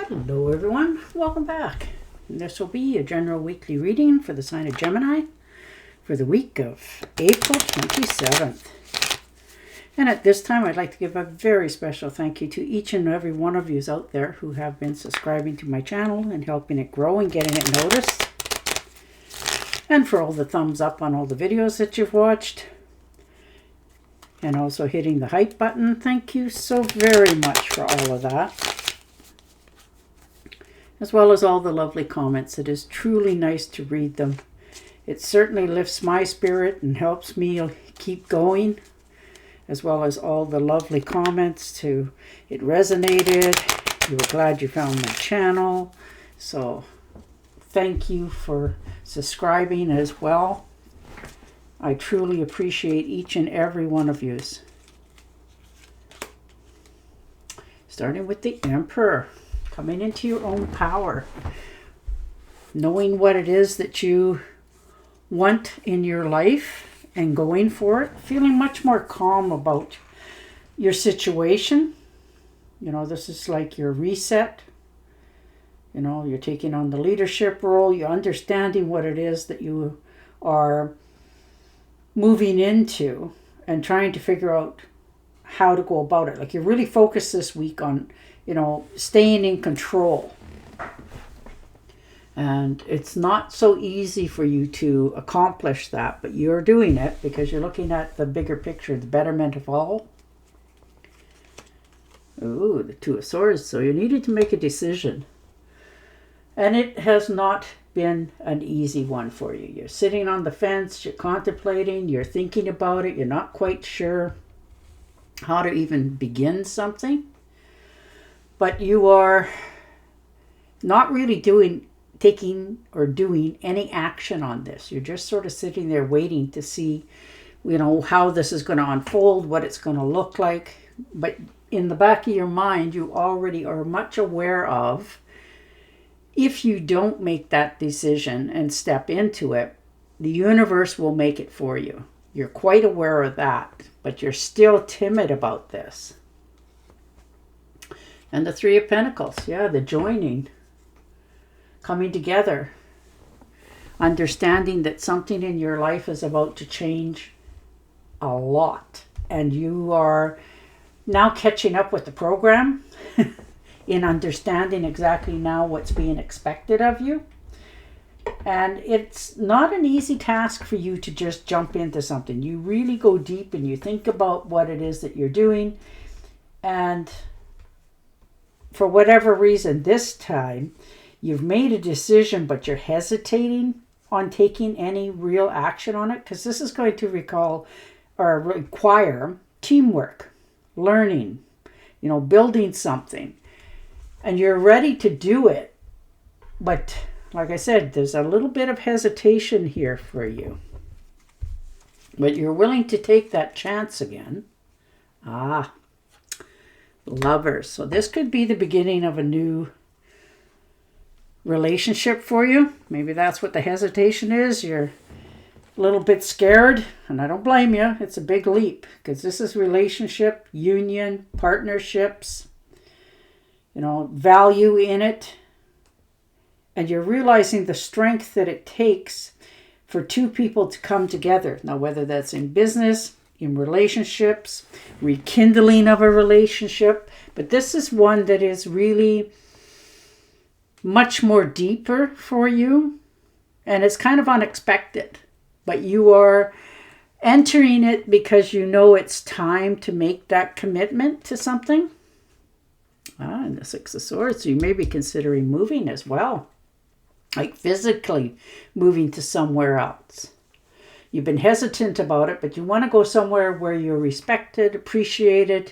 Hello everyone, welcome back. This will be a general weekly reading for the sign of Gemini for the week of April 27th. And at this time I'd like to give a very special thank you to each and every one of you out there who have been subscribing to my channel and helping it grow and getting it noticed. And for all the thumbs up on all the videos that you've watched. And also hitting the hype button. Thank you so very much for all of that. As well as all the lovely comments. It is truly nice to read them. It certainly lifts my spirit and helps me keep going. As well as all the lovely comments to it resonated. You were glad you found my channel. So thank you for subscribing as well. I truly appreciate each and every one of you. Starting with the Emperor. Coming into your own power. Knowing what it is that you want in your life and going for it. Feeling much more calm about your situation. You know, this is like your reset. You know, you're taking on the leadership role. You're understanding what it is that you are moving into and trying to figure out how to go about it. Like you're really focused this week on, you know, staying in control. And it's not so easy for you to accomplish that, but you're doing it because you're looking at the bigger picture, the betterment of all. Ooh, the Two of Swords. So you needed to make a decision. And it has not been an easy one for you. You're sitting on the fence, you're contemplating, you're thinking about it, you're not quite sure how to even begin something. But you are not really taking any action on this. You're just sort of sitting there waiting to see, you know, how this is going to unfold, what it's going to look like. But in the back of your mind, you already are much aware of, if you don't make that decision and step into it, the universe will make it for you. You're quite aware of that, but you're still timid about this. And the Three of Pentacles, yeah, the joining, coming together, understanding that something in your life is about to change a lot. And you are now catching up with the program in understanding exactly now what's being expected of you. And it's not an easy task for you to just jump into something. You really go deep and you think about what it is that you're doing. And for whatever reason, this time, you've made a decision, but you're hesitating on taking any real action on it. Because this is going to require teamwork, learning, you know, building something. And you're ready to do it. But like I said, there's a little bit of hesitation here for you. But you're willing to take that chance again. Lovers. So this could be the beginning of a new relationship for you. Maybe that's what the hesitation is. You're a little bit scared. And I don't blame you. It's a big leap. Because this is relationship, union, partnerships. You know, value in it. And you're realizing the strength that it takes for two people to come together. Now, whether that's in business, in relationships, rekindling of a relationship. But this is one that is really much more deeper for you. And it's kind of unexpected. But you are entering it because you know it's time to make that commitment to something. And the Six of Swords. So you may be considering moving as well. Like physically moving to somewhere else. You've been hesitant about it, but you want to go somewhere where you're respected, appreciated,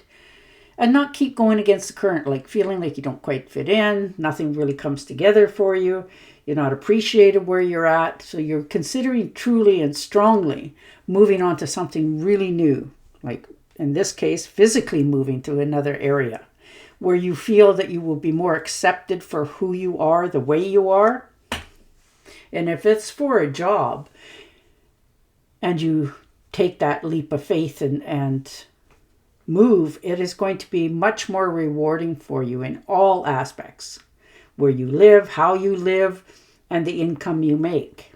and not keep going against the current, like feeling like you don't quite fit in, nothing really comes together for you, you're not appreciated where you're at, so you're considering truly and strongly moving on to something really new, like in this case, physically moving to another area, where you feel that you will be more accepted for who you are, the way you are. And if it's for a job, and you take that leap of faith and move, it is going to be much more rewarding for you in all aspects. where you live, how you live, and the income you make.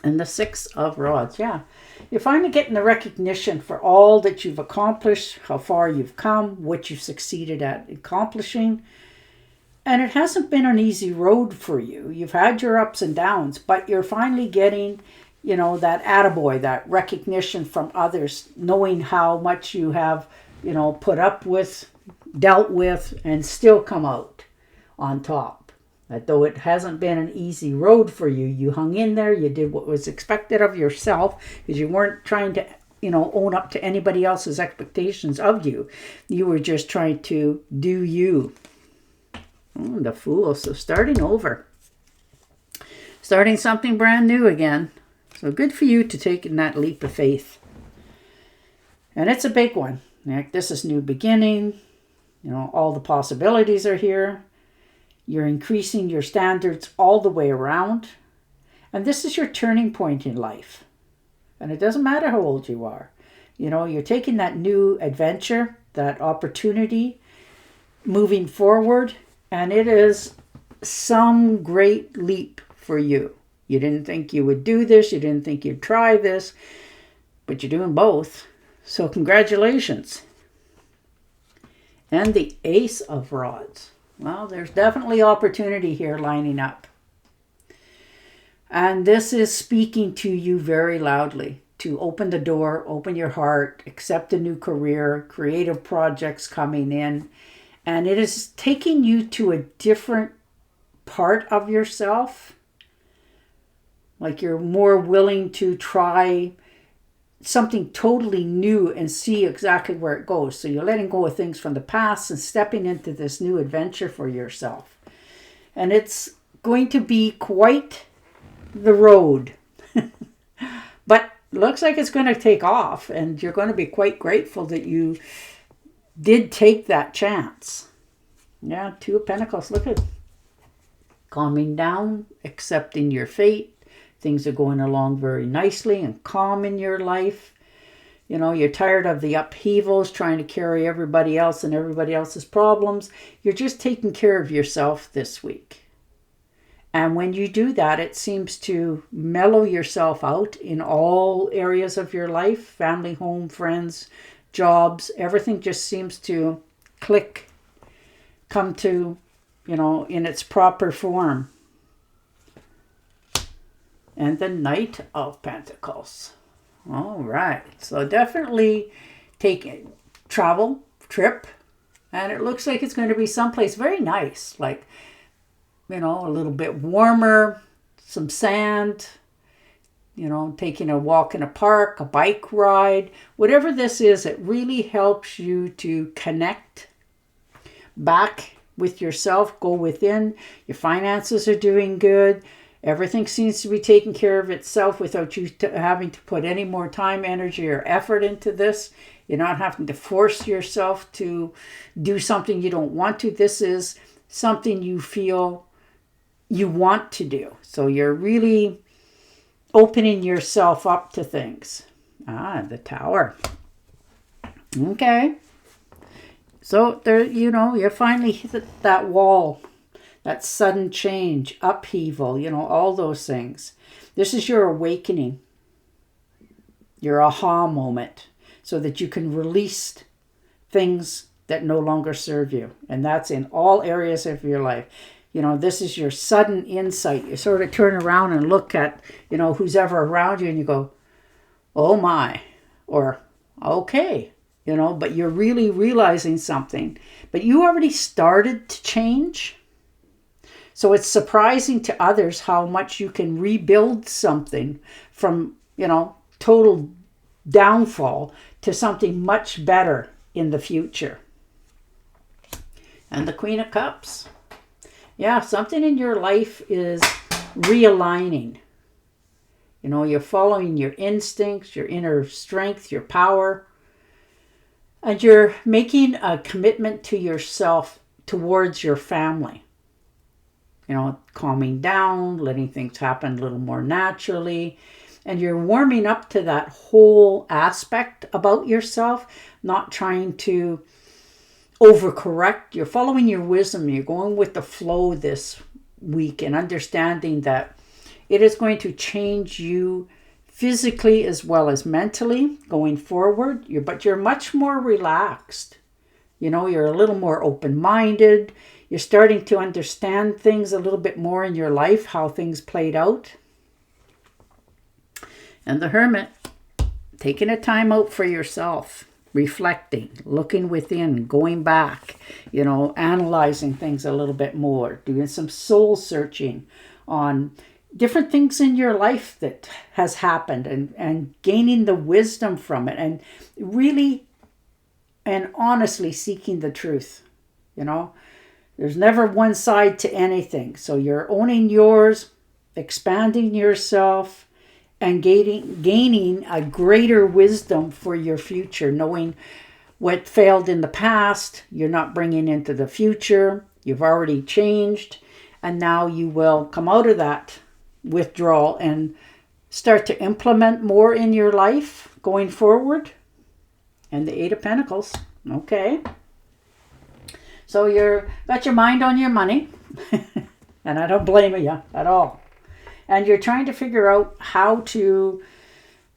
And the Six of Rods, yeah. You're finally getting the recognition for all that you've accomplished, how far you've come, what you've succeeded at accomplishing. And it hasn't been an easy road for you. You've had your ups and downs, but you're finally getting, that attaboy, that recognition from others, knowing how much you have, put up with, dealt with, and still come out on top. That though it hasn't been an easy road for you, you hung in there, you did what was expected of yourself, because you weren't trying to, own up to anybody else's expectations of you. You were just trying to do you. Oh, the Fool. So starting over. Starting something brand new again. So good for you to take in that leap of faith. And it's a big one. Like, this is new beginning. All the possibilities are here. You're increasing your standards all the way around. And this is your turning point in life. And it doesn't matter how old you are. You're taking that new adventure, that opportunity, moving forward. And it is some great leap for you. You didn't think you would do this. You didn't think you'd try this. But you're doing both. So congratulations. And the Ace of Rods. Well, there's definitely opportunity here lining up. And this is speaking to you very loudly. To open the door, open your heart, accept a new career, creative projects coming in. And it is taking you to a different part of yourself. Like you're more willing to try something totally new and see exactly where it goes. So you're letting go of things from the past and stepping into this new adventure for yourself. And it's going to be quite the road. But looks like it's going to take off, and you're going to be quite grateful that you did take that chance. Yeah, Two of Pentacles. Look at calming down, accepting your fate. Things are going along very nicely and calm in your life. You're tired of the upheavals, trying to carry everybody else and everybody else's problems. You're just taking care of yourself this week. And when you do that, it seems to mellow yourself out in all areas of your life. Family, home, friends, jobs. Everything just seems to click, come to, in its proper form. And the Knight of Pentacles. All right. So definitely take a travel, trip. And it looks like it's going to be someplace very nice. Like, a little bit warmer, some sand, taking a walk in a park, a bike ride. Whatever this is, it really helps you to connect back with yourself, go within. Your finances are doing good. Everything seems to be taking care of itself without you having to put any more time, energy, or effort into this. You're not having to force yourself to do something you don't want to. This is something you feel you want to do. So you're really opening yourself up to things. The Tower. Okay. So there, you finally hit that wall. That sudden change, upheaval, all those things. This is your awakening, your aha moment, so that you can release things that no longer serve you. And that's in all areas of your life. This is your sudden insight. You sort of turn around and look at, who's ever around you and you go, oh my, or okay, but you're really realizing something. But you already started to change. So it's surprising to others how much you can rebuild something from, total downfall to something much better in the future. And the Queen of Cups. Yeah, something in your life is realigning. You're following your instincts, your inner strength, your power. And you're making a commitment to yourself towards your family. Calming down, letting things happen a little more naturally. And you're warming up to that whole aspect about yourself, not trying to overcorrect. You're following your wisdom. You're going with the flow this week and understanding that it is going to change you physically as well as mentally going forward. But you're much more relaxed. You're a little more open-minded. You're starting to understand things a little bit more in your life, how things played out. And the Hermit, taking a time out for yourself, reflecting, looking within, going back, analyzing things a little bit more, doing some soul searching on different things in your life that has happened and gaining the wisdom from it and really and honestly seeking the truth. There's never one side to anything. So you're owning yours, expanding yourself, and gaining a greater wisdom for your future, knowing what failed in the past, you're not bringing into the future. You've already changed, and now you will come out of that withdrawal and start to implement more in your life going forward. And the Eight of Pentacles. Okay. So you're got your mind on your money, and I don't blame you at all. And you're trying to figure out how to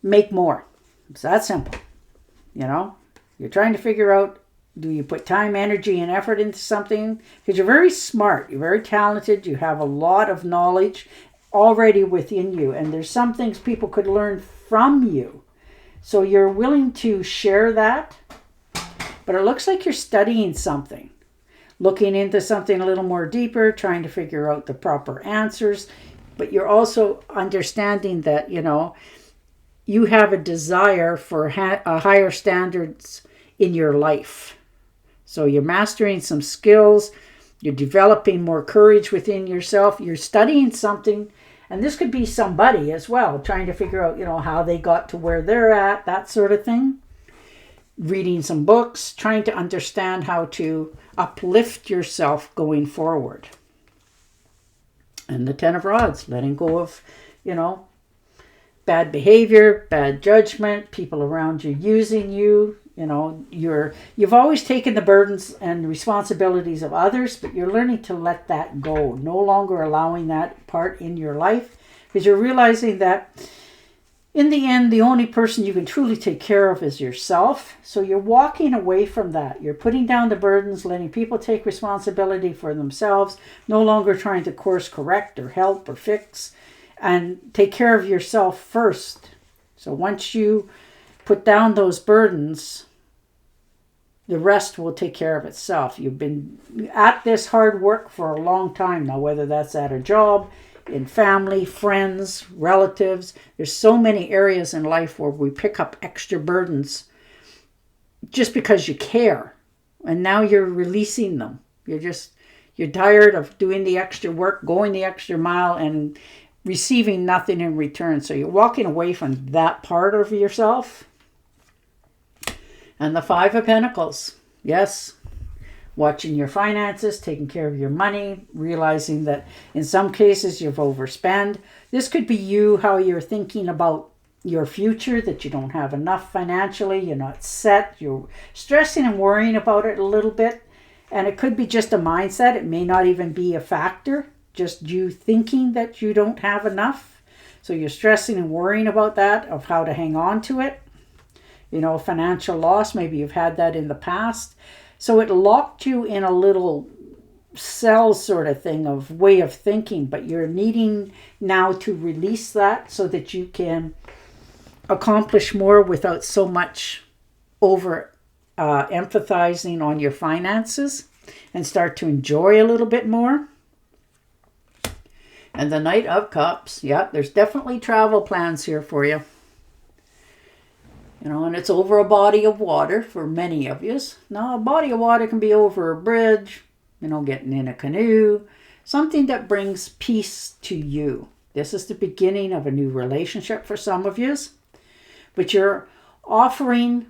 make more. It's that simple. You're trying to figure out, do you put time, energy, and effort into something? Because you're very smart. You're very talented. You have a lot of knowledge already within you. And there's some things people could learn from you. So you're willing to share that. But it looks like you're studying something. Looking into something a little more deeper. Trying to figure out the proper answers. But you're also understanding that, you have a desire for higher standards in your life. So you're mastering some skills. You're developing more courage within yourself. You're studying something. And this could be somebody as well, trying to figure out, how they got to where they're at, that sort of thing. Reading some books, trying to understand how to uplift yourself going forward. And the Ten of Rods, letting go of, bad behavior, bad judgment, people around you using you. You've always taken the burdens and responsibilities of others, but you're learning to let that go. No longer allowing that part in your life, because you're realizing that in the end, the only person you can truly take care of is yourself. So you're walking away from that. You're putting down the burdens, letting people take responsibility for themselves, no longer trying to course correct or help or fix, and take care of yourself first. So once you put down those burdens, the rest will take care of itself. You've been at this hard work for a long time now, whether that's at a job, in family, friends, relatives. There's so many areas in life where we pick up extra burdens just because you care. And now you're releasing them. You're tired of doing the extra work, going the extra mile, and receiving nothing in return. So you're walking away from that part of yourself. And the Five of Pentacles. Yes. Watching your finances, taking care of your money, realizing that in some cases you've overspent. This could be you, how you're thinking about your future, that you don't have enough financially, you're not set, you're stressing and worrying about it a little bit. And it could be just a mindset. It may not even be a factor, just you thinking that you don't have enough. So you're stressing and worrying about that, of how to hang on to it. Financial loss, maybe you've had that in the past. So it locked you in a little cell sort of thing of way of thinking, but you're needing now to release that so that you can accomplish more without so much over empathizing on your finances, and start to enjoy a little bit more. And the Knight of Cups. Yeah, there's definitely travel plans here for you. And it's over a body of water for many of you. Now, a body of water can be over a bridge, getting in a canoe, something that brings peace to you. This is the beginning of a new relationship for some of you. But you're offering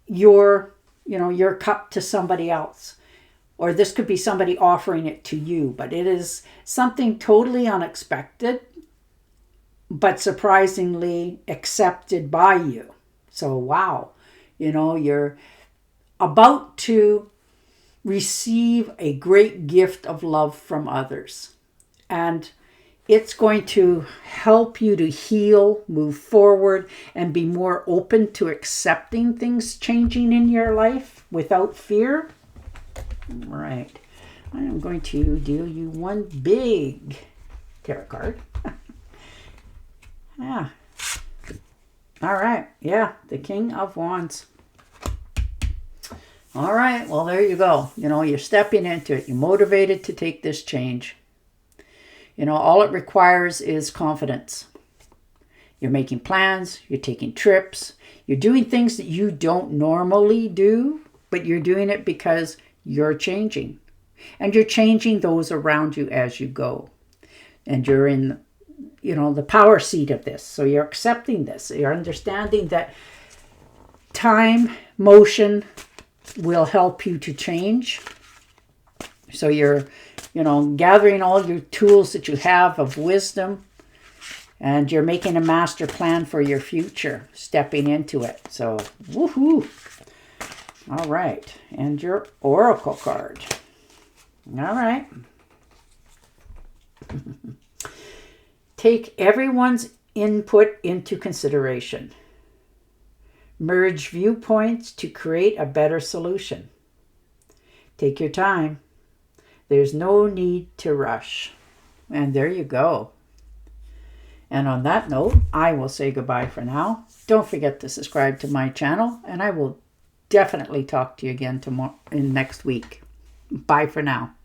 your cup to somebody else. Or this could be somebody offering it to you. But it is something totally unexpected, but surprisingly accepted by you. So, wow, you're about to receive a great gift of love from others. And it's going to help you to heal, move forward, and be more open to accepting things changing in your life without fear. All right. I am going to deal you one big tarot card. Yeah. All right. Yeah, the King of Wands. All right. Well, there you go. You know, you're stepping into it. You're motivated to take this change. You know, all it requires is confidence. You're making plans, you're taking trips, you're doing things that you don't normally do, but you're doing it because you're changing. And you're changing those around you as you go. And you're in, you know, the power seat of this. So you're accepting this. You're understanding that time, motion will help you to change. So you're, you know, gathering all your tools that you have of wisdom, and you're making a master plan for your future, stepping into it. So, woohoo. All right. And your oracle card. All right. Take everyone's input into consideration. Merge viewpoints to create a better solution. Take your time. There's no need to rush. And there you go. And on that note, I will say goodbye for now. Don't forget to subscribe to my channel, and I will definitely talk to you again tomorrow, next week. Bye for now.